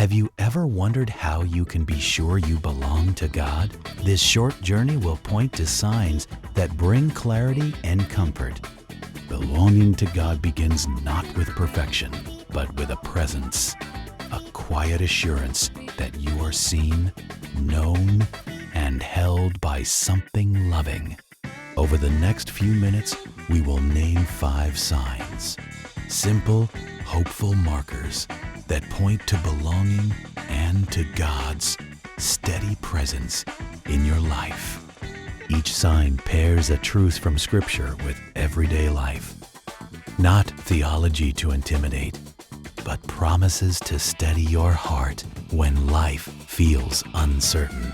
Have you ever wondered how you can be sure you belong to God? This short journey will point to signs that bring clarity and comfort. Belonging to God begins not with perfection, but with a presence, a quiet assurance that you are seen, known, and held by something loving. Over the next few minutes, we will name 5 signs, simple, hopeful markers that point to belonging and to God's steady presence in your life. Each sign pairs a truth from Scripture with everyday life. Not theology to intimidate, but promises to steady your heart when life feels uncertain.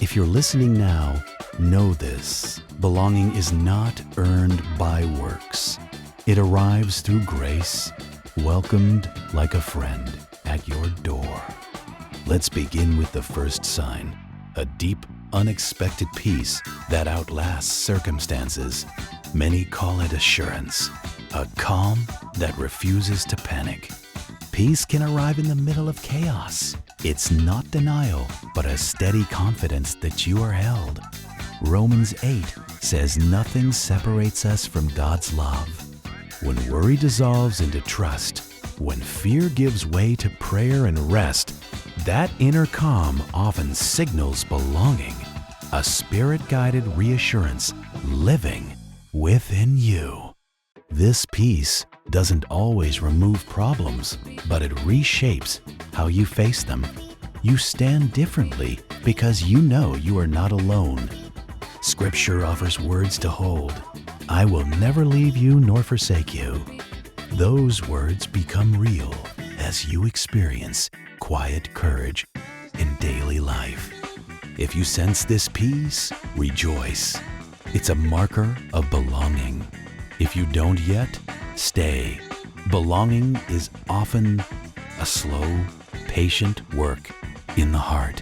If you're listening now, know this: belonging is not earned by works. It arrives through grace, welcomed like a friend at your door. Let's begin with the first sign, a deep, unexpected peace that outlasts circumstances. Many call it assurance, a calm that refuses to panic. Peace can arrive in the middle of chaos. It's not denial, but a steady confidence that you are held. Romans 8 says nothing separates us from God's love. When worry dissolves into trust, when fear gives way to prayer and rest, that inner calm often signals belonging, a spirit-guided reassurance living within you. This peace doesn't always remove problems, but it reshapes how you face them. You stand differently because you know you are not alone. Scripture offers words to hold. I will never leave you nor forsake you. Those words become real as you experience quiet courage in daily life. If you sense this peace, rejoice. It's a marker of belonging. If you don't yet, stay. Belonging is often a slow, patient work in the heart.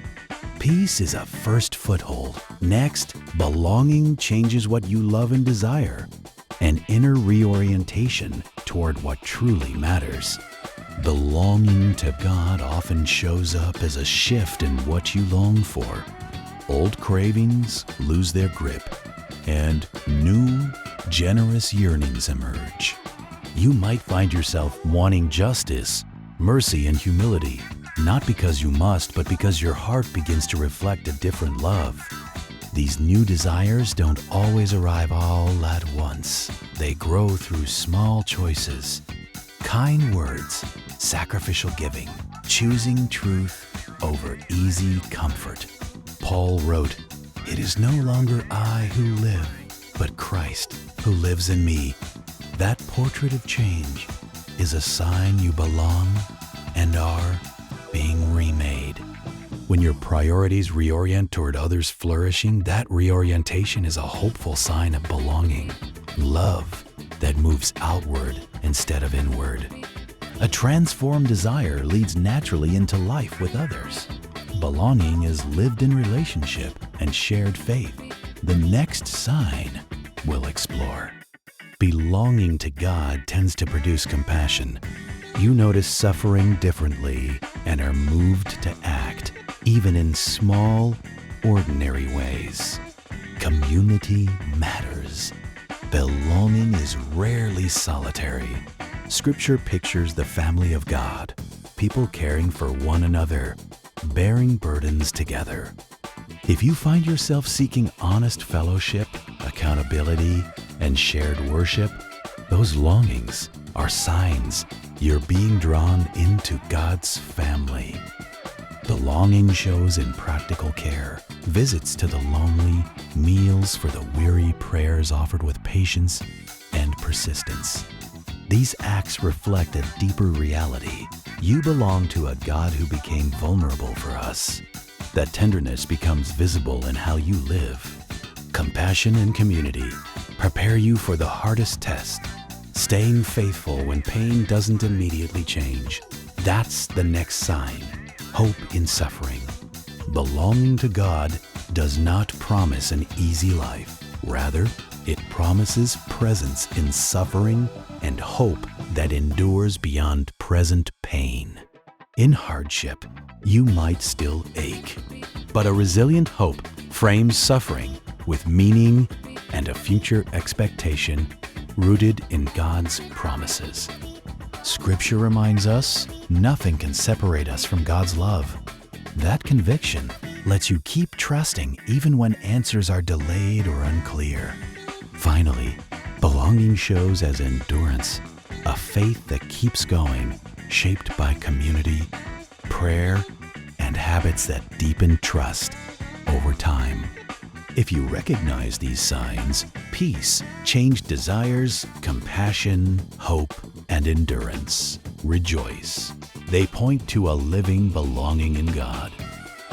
Peace is a first foothold. Next, belonging changes what you love and desire, an inner reorientation toward what truly matters. Belonging to God often shows up as a shift in what you long for. Old cravings lose their grip, and new, generous yearnings emerge. You might find yourself wanting justice, mercy, and humility, not because you must, but because your heart begins to reflect a different love. These new desires don't always arrive all at once. They grow through small choices, kind words, sacrificial giving, choosing truth over easy comfort. Paul wrote, "It is no longer I who live, but Christ who lives in me." That portrait of change is a sign you belong and are being remade. When your priorities reorient toward others flourishing, that reorientation is a hopeful sign of belonging. Love that moves outward instead of inward. A transformed desire leads naturally into life with others. Belonging is lived in relationship and shared faith. The next sign we'll explore. Belonging to God tends to produce compassion. You notice suffering differently and are moved to act, even in small, ordinary ways. Community matters. Belonging is rarely solitary. Scripture pictures the family of God, people caring for one another, bearing burdens together. If you find yourself seeking honest fellowship, accountability, and shared worship, those longings are signs you're being drawn into God's family. Belonging shows in practical care, visits to the lonely, meals for the weary, prayers offered with patience and persistence. These acts reflect a deeper reality. You belong to a God who became vulnerable for us. That tenderness becomes visible in how you live. Compassion and community prepare you for the hardest test, staying faithful when pain doesn't immediately change. That's the next sign, hope in suffering. Belonging to God does not promise an easy life. Rather, it promises presence in suffering and hope that endures beyond present pain. In hardship, you might still ache, but a resilient hope frames suffering with meaning and a future expectation rooted in God's promises. Scripture reminds us nothing can separate us from God's love. That conviction lets you keep trusting even when answers are delayed or unclear. Finally, belonging shows as endurance, a faith that keeps going, shaped by community, prayer, and habits that deepen trust over time. If you recognize these signs, peace, changed desires, compassion, hope, and endurance, rejoice. They point to a living belonging in God.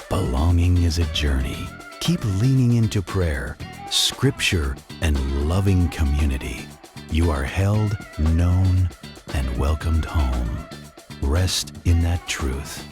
Belonging is a journey. Keep leaning into prayer, Scripture, and loving community. You are held, known, and welcomed home. Rest in that truth.